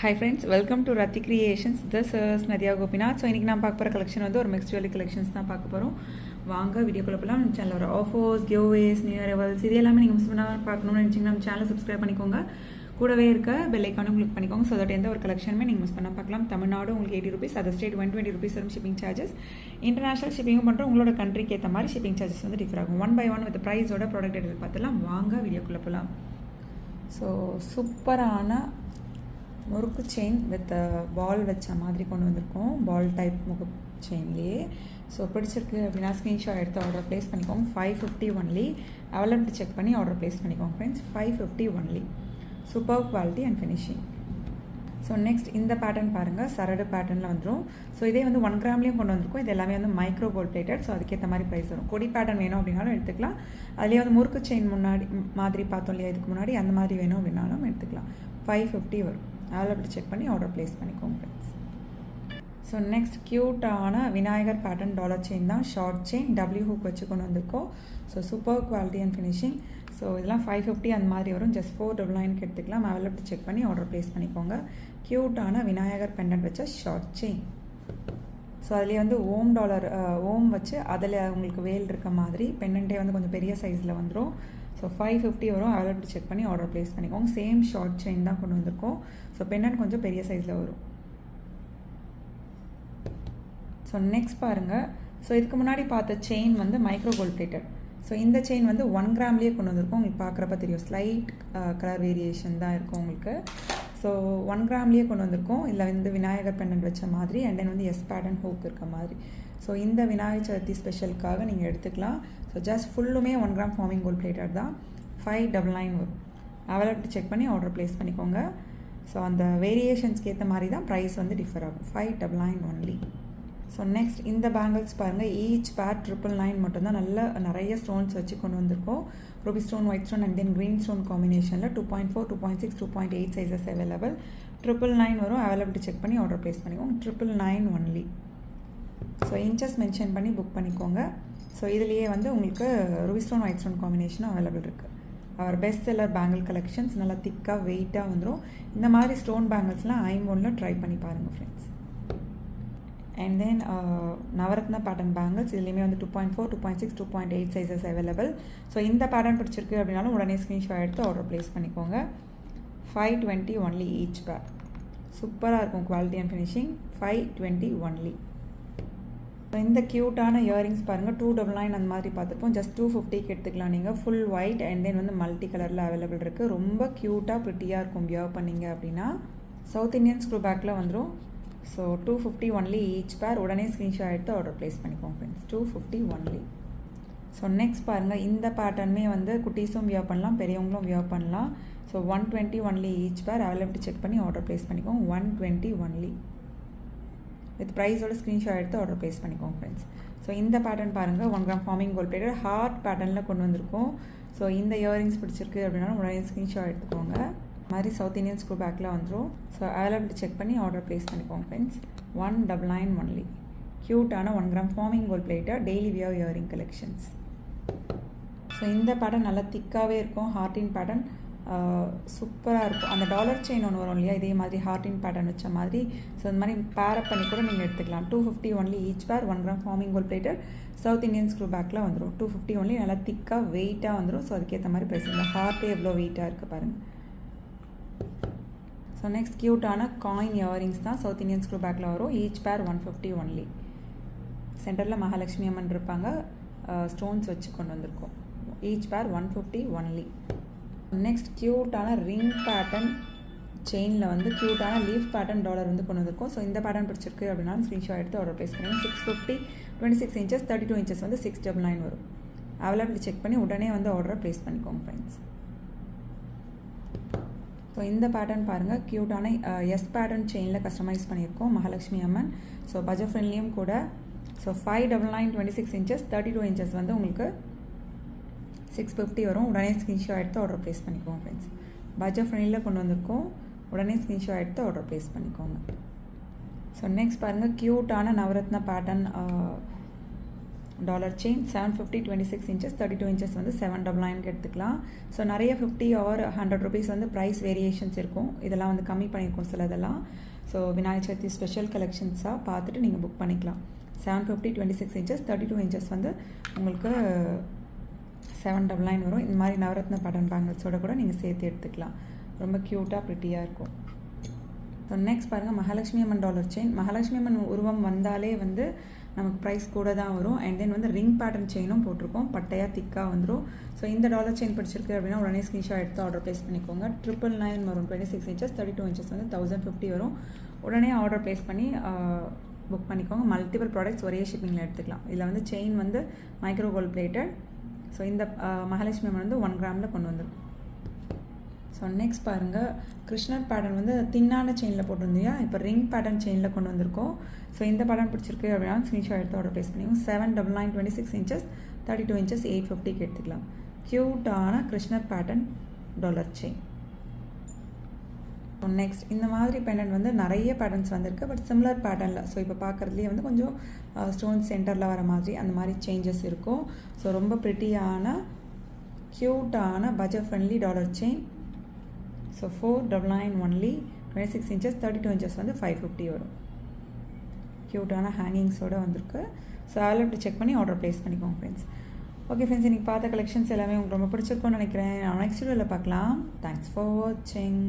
Hi friends, welcome to Rati Creations. This is Nadia Gopinath. So இன்னைக்கு நான் பார்க்க போற கலெக்ஷன் வந்து ஒரு மிக்ஸ்ட் ஜுவல்லரி கலெக்ஷன்ஸ் தான் பார்க்க போறோம். வாங்க வீடியோக்குள்ள போலாம். நம்ம சேனல்ல வர offers, giveaways, new year rivals இது எல்லாமே நீங்க மிஸ் பண்ணாம பார்க்கணும்னு நினைச்சீங்கன்னா நம்ம சேனலை சப்ஸ்கிரைப் பண்ணிக்கோங்க. கூடவே இருக்க பெல் ஐகானும் கிளிக் பண்ணிக்கோங்க. ஸோ தட் எந்த ஒரு கலெக்ஷனுமே நீங்கள் மிஸ் பண்ண பார்க்கலாம். தமிழ்நாடு உங்களுக்கு 80 rupees, அதர் ஸ்டேட் 120 rupees வரும் ஷிப்பிங் சார்ஜஸ். இன்டர்நேஷனல் ஷிப்பிங்கும் பண்ணுறோம். உங்களோட கண்ட்ரிக்கு ஏற்ற மாதிரி ஷிப்பிங் சார்ஜஸ் வந்து டிஃபர் ஆகும். 1 by 1 வித் ப்ரைஸோட ப்ராடக்ட் எடுத்து பார்த்துலாம். வாங்க வீடியோக்குள்ளே போகலாம். ஸோ சூப்பரான முறுக்கு செயின் வித் பால் வச்ச மாதிரி கொண்டு வந்திருக்கோம். பால் டைப் முக செயின்லேயே. ஸோ பிடிச்சிருக்கு அப்படின்னா ஸ்க்ரீன்ஷாட் எடுத்து ஆர்டர் ப்ளேஸ் பண்ணிக்கோங்க. 550 ஒன்லி. அவைலபிலிட்டி செக் பண்ணி ஆர்டர் ப்ளேஸ் பண்ணிக்கோங்க friends. 550 only. Super quality and finishing. So next இந்த பேட்டர்ன் பாருங்கள், சரடு பேட்டர்னில் வந்துடும். ஸோ இதே வந்து 1 கிராம்லேயும் கொண்டு வந்திருக்கும். இது எல்லாமே வந்து மைக்ரோ கோல்ட் பிளேட்டட். ஸோ அதுக்கேற்ற மாதிரி ப்ரைஸ் வரும். கொடி பேட்டர்ன் வேணும் அப்படின்னாலும் எடுத்துக்கலாம். அதுலேயே வந்து முறுக்கு செயின் முன்னாடி மாதிரி பார்த்தோம் இல்லையா, இதுக்கு முன்னாடி அந்த மாதிரி வேணும் அப்படின்னாலும் எடுத்துக்கலாம். 550 வரும். அவைலபிலிட்டி செக் பண்ணி ஆர்டர் ப்ளேஸ் பண்ணிக்கோங்க ஃப்ரெண்ட்ஸ். ஸோ நெக்ஸ்ட் க்யூட்டான விநாயகர் பேட்டர்ன் டாலர் செயின் தான். ஷார்ட் செயின் டபிள்யூ ஹூக் வச்சு கொண்டு வந்திருக்கோம். So super quality and finishing. So இதெல்லாம் 550 அந்த மாதிரி வரும். ஜஸ்ட் 499 எடுத்துக்கலாம். அவைலபிலிட்டி செக் பண்ணி ஆர்டர் ப்ளேஸ் பண்ணிக்கோங்க. க்யூட்டான விநாயகர் பெண்டன்ட் வச்ச ஷார்ட் செயின். ஸோ அதுலேயே வந்து ஓம் வச்சு அதில் உங்களுக்கு வேல் இருக்க மாதிரி பெண்டன்ட்டே வந்து கொஞ்சம் பெரிய சைஸில் வந்துடும். ஸோ 550 வரும். அவைலபிலிட்டி செக் பண்ணி ஆர்டர் ப்ளேஸ் பண்ணிக்கோங்க. சேம் ஷார்ட் செயின் தான் கொண்டு வந்திருக்கோம். ஸோ பெண்டன்ட் கொஞ்சம் பெரிய சைஸில் வரும். ஸோ நெக்ஸ்ட் பாருங்கள். ஸோ இதுக்கு முன்னாடி பார்த்த செயின் வந்து மைக்ரோ கோல்ட் பிளேட்டட். ஸோ இந்த செயின் வந்து 1 கிராம்லேயே கொண்டு வந்திருக்கோம். உங்களுக்கு பார்க்குறப்ப தெரியும், ஸ்லைட் கலர் வேரியேஷன் தான் இருக்கும் உங்களுக்கு. ஸோ 1 கிராம்லேயே கொண்டு வந்திருக்கோம். இல்லை வந்து விநாயகர் பெண்டன்ட் வச்ச மாதிரி அண்ட் தென் வந்து எஸ் பேட்டர்ன் ஹூக் இருக்க மாதிரி. ஸோ இந்த விநாயகர் சதுர்த்தி ஸ்பெஷலுக்காக நீங்கள் எடுத்துக்கலாம். ஸோ ஜஸ்ட் ஃபுல்லுமே 1 கிராம் ஃபார்மிங் கோல்ட் பிளேட்டட் தான். 599 வரும். அவைலபிலிட்டி செக் பண்ணி ஆர்டர் ப்ளேஸ் பண்ணிக்கோங்க. ஸோ அந்த வேரியேஷன்ஸ்க்கு ஏற்ற மாதிரி தான் ப்ரைஸ் வந்து டிஃபர் ஆகும். 599 ஒன்லி. ஸோ நெக்ஸ்ட் இந்த பேங்கிள்ஸ் பாருங்கள். ஈச் பேர் 999 மட்டும்தான். நிறைய ஸ்டோன்ஸ் வச்சு கொண்டு வந்திருக்கோம். Ruby stone, white stone and then green stone காம்பினேஷனில் 2.4, 2.6, 2.8 சைஸஸ் அவைலபிள். 999 வரும். அவைலபிலிட்டி செக் பண்ணி ஆர்டர் ப்ளேஸ் பண்ணிக்கோங்க. 999 ஒன்லி. ஸோ இன்ச்சஸ் மென்ஷன் பண்ணி புக் பண்ணிக்கோங்க. ஸோ இதுலேயே வந்து உங்களுக்கு ரூபி ஸ்டோன், ஒயிட் ஸ்டோன் காம்பினேஷனும் அவைலபிள் இருக்குது. Our best seller bangle collections. நல்லா திக்காக வெயிட்டாக வந்துடும். இந்த மாதிரி ஸ்டோன் பேங்கிள்ஸ்லாம் ஐம்போனில் ட்ரை பண்ணி பாருங்கள் friends. And then Navratna pattern bangles. இதுலேயுமே வந்து 2.4, 2.6, 2.8 சைஸஸ் அவைலபிள். ஸோ இந்த பேட்டர்ன் பிடிச்சிருக்கு அப்படின்னாலும் உடனே ஸ்க்ரீன்ஷாட் எடுத்து ஆர்டர் ப்ளேஸ் பண்ணிக்கோங்க. 520 ஒன்லி ஈச் பேர். சூப்பராக இருக்கும் குவாலிட்டி அண்ட் ஃபினிஷிங். 520 ஒன்லி. இந்த க்யூட்டான இயரிங்ஸ் பாருங்கள். 299 அந்த மாதிரி பார்த்துருப்போம். ஜஸ்ட் 250க்கு எடுத்துக்கலாம் நீங்கள். ஃபுல் ஒயிட் அண்ட் தென் வந்து மல்டி கலரில் அவைலபிள் இருக்குது. ரொம்ப க்யூட்டாக ப்ரிட்டியாக இருக்கும் வியர் பண்ணிங்க அப்படின்னா. சவுத் இந்தியன் ஸ்க்ரூ பேக்கில் வந்துடும். ஸோ 250 ஒன்லி ஈச் பேர். உடனே ஸ்க்ரீன்ஷாட் எடுத்து ஆர்டர் ப்ளேஸ் பண்ணிக்கோங்க ஃப்ரெண்ட்ஸ். 250 ஒன்லி. ஸோ நெக்ஸ்ட் பாருங்கள். இந்த பேட்டர்னுமே வந்து குட்டீஸும் வியர் பண்ணலாம், பெரியவங்களும் வியர் பண்ணலாம். So 120 only each pair. Availability check பண்ணி ஆர்டர் ப்ளேஸ் பண்ணிக்கோங்க. 120 ஒன்லி. வித் ப்ரைஸோட ஸ்க்ரீன்ஷாட் எடுத்து ஆர்டர் ப்ளேஸ் பண்ணிக்கோங்க ஃப்ரெண்ட்ஸ். ஸோ இந்த பேட்டர்ன் பாருங்கள். 1 gram forming gold plated heart பேட்டர்னில் கொண்டு வந்திருக்கோம். ஸோ இந்த இயரிங்ஸ் பிடிச்சிருக்கு அப்படின்னா உடனே ஸ்க்ரீன்ஷாட் எடுத்துக்கோங்க. மாதிரி சவுத் இந்தியன் ஸ்க்ரூ பேக்கில் வந்துடும். ஸோ அவைலபிலிட்டி செக் பண்ணி ஆர்டர் ப்ளேஸ் பண்ணிக்கோங்க ஃப்ரெண்ட்ஸ். 199 ஒன்லி. க்யூட்டான 1 gram forming gold plated daily wear earring collections. So இந்த பேட்டர்ன் நல்லா திக்காகவே இருக்கும். ஹார்டின் பேட்டர்ன் சூப்பராக இருக்கும். அந்த டாலர் செயின் ஒன்று வரும் இல்லையா, இதே மாதிரி ஹார்டின் பேட்டர்ன் வச்ச மாதிரி. ஸோ இந்த மாதிரி பேரப் பண்ணி கூட நீங்கள் எடுத்துக்கலாம். 250 only each pair. 1 gram forming gold plated south Indian screw பேக்கில் வந்துடும். 250 ஒன்லி. நல்லா திக்காக வெயிட்டாக வந்துடும். ஸோ அதுக்கேற்ற மாதிரி ப்ரைஸ். இந்த ஹார்ட்டே எவ்வளோ வெயிட்டாக இருக்குது பாருங்கள். ஸோ நெக்ஸ்ட் க்யூட்டான காயின் இயரிங்ஸ் தான். சவுத் இந்தியன் ஸ்க்ரூ பேக்கில் வரும். ஈச் பேர் 150 ஒன்லி. சென்டரில் மகாலட்சுமி அம்மன் இருப்பாங்க. ஸ்டோன்ஸ் வச்சு கொண்டு வந்திருக்கோம். ஈச் பேர் 150 ஒன்லி. நெக்ஸ்ட் க்யூட்டான ரிங் பேட்டர்ன் செயினில் வந்து க்யூட்டான லீஃப் பேட்டர்ன் டாலர் வந்து கொண்டு வந்திருக்கோம். ஸோ இந்த பேட்டர்ன் பிடிச்சிருக்கு அப்படின்னா ஸ்க்ரீன்ஷாட் எடுத்து ஆர்டர் ப்ளேஸ் பண்ணுங்கள். 650, 26 inches, 32 inches வந்து 699 வரும். அவைலபிலிட்டி செக் பண்ணி உடனே வந்து ஆர்டரை ப்ளேஸ் பண்ணிக்கோங்க ஃப்ரெண்ட்ஸ். ஸோ இந்த பேட்டர்ன் பாருங்கள். க்யூட்டான எஸ் பேட்டர்ன் செயினில் கஸ்டமைஸ் பண்ணியிருக்கோம் மகாலட்சுமி அம்மன். ஸோ பட்ஜெட் ஃப்ரெண்ட்லியும் கூட. ஸோ 599, 26 inches, 32 inches வந்து உங்களுக்கு 650 வரும். உடனே ஸ்க்ரீன்ஷாட் எடுத்து ஆர்டர் ப்ளேஸ் பண்ணிக்கோங்க ஃப்ரெண்ட்ஸ். பட்ஜெட் ஃப்ரெண்ட்லியில் கொண்டு வந்திருக்கோம். உடனே ஸ்க்ரீன்ஷாட் எடுத்து ஆர்டர் ப்ளேஸ் பண்ணிக்கோங்க. ஸோ நெக்ஸ்ட் பாருங்கள். க்யூட்டான Navratna pattern dollar chain 750 26 inches 32 inches வந்து 799 எடுத்துக்கலாம். ஸோ நிறைய 50 ஆர் 100 ருபீஸ் வந்து ப்ரைஸ் வேரியேஷன்ஸ் இருக்கும். இதெல்லாம் வந்து கம்மி பண்ணியிருக்கோம் சில இதெல்லாம். ஸோ விநாயகர் சதுர்த்தி ஸ்பெஷல் கலெக்ஷன்ஸாக பார்த்துட்டு நீங்கள் புக் பண்ணிக்கலாம். 750 26 இன்ச்சஸ் 32 இன்ச்சஸ் வந்து உங்களுக்கு 799 வரும். இந்த மாதிரி நவரத்ன பேட்டர்ன் பேங்கிள்ஸோட கூட நீங்கள் சேர்த்து எடுத்துக்கலாம். ரொம்ப க்யூட்டாக ப்ரிட்டியாக இருக்கும். ஸோ நெக்ஸ்ட் பாருங்கள், மகாலட்சுமி அம்மன் டாலர் செயின். மகாலட்சுமி அம்மன் உருவம் வந்தாலே வந்து நமக்கு ப்ரைஸ் கூட தான் வரும். அண்ட் தென் வந்து ரிங் பேட்டர்ன் செயினும் போட்டிருக்கோம், பட்டையாக திக்காக வந்துடும். ஸோ இந்த டாலர் செயின் பிடிச்சிருக்கு அப்படின்னா உடனே ஸ்க்ரீன்ஷாட் எடுத்து ஆர்டர் ப்ளேஸ் பண்ணிக்கோங்க. 999 வரும். 26 இன்ச்சஸ் 32 இன்ச்சஸ் வந்து 1050 வரும். உடனே ஆர்டர் ப்ளேஸ் பண்ணி புக் பண்ணிக்கோங்க. மல்டிபிள் ப்ராடக்ட்ஸ் ஒரே ஷிப்பிங்கில் எடுத்துக்கலாம். இதில் வந்து செயின் வந்து மைக்ரோ கோல்ட் பிளேட்டட். ஸோ இந்த மகாலட்சுமி அம்மன் வந்து 1 கிராமில் கொண்டு வந்துருக்கும். ஸோ நெக்ஸ்ட் பாருங்கள், கிருஷ்ணர் பேட்டர்ன் வந்து தின்னான செயினில் போட்டிருந்தியா, இப்போ ரிங் பேட்டர்ன் செயினில் கொண்டு வந்திருக்கோம். ஸோ இந்த பேட்டர்ன் பிடிச்சிருக்கு அப்படின்னா ஸ்க்ரீன்ஷாட் எடுத்து ஆர்டர் ப்ளேஸ் பண்ணிக்கோங்க. 799 26 இன்ச்சஸ் 32 இன்ச்சஸ் 850 எடுத்துக்கலாம். க்யூட்டான கிருஷ்ணர் pattern dollar chain. So next இந்த மாதிரி பெண்டன்ட் வந்து நிறைய பேட்டர்ன்ஸ் வந்திருக்கு, பட் சிமிலர் பேட்டர்னில். ஸோ இப்போ பார்க்குறதுலேயே வந்து கொஞ்சம் ஸ்டோன் சென்டரில் வர மாதிரி அந்த மாதிரி சேஞ்சஸ் இருக்கும். ஸோ ரொம்ப ப்ரிட்டியான க்யூட்டான budget friendly dollar chain. So 499 only. 26 inches 32 inches வந்து 550 வரும். க்யூட்டான ஹேங்கிங்ஸோடு வந்திருக்கு. ஸோ அதில் செக் பண்ணி ஆர்டர் ப்ளேஸ் பண்ணிக்கோங்க ஃப்ரெண்ட்ஸ். ஓகே ஃப்ரெண்ட்ஸ், இன்றைக்கி பார்த்த கலெக்ஷன்ஸ் எல்லாமே உங்களுக்கு ரொம்ப பிடிச்சிருக்கும்னு நினைக்கிறேன். நெக்ஸ்ட் வீடியோவில் பார்க்கலாம். தேங்க்ஸ் ஃபார் வாட்சிங்.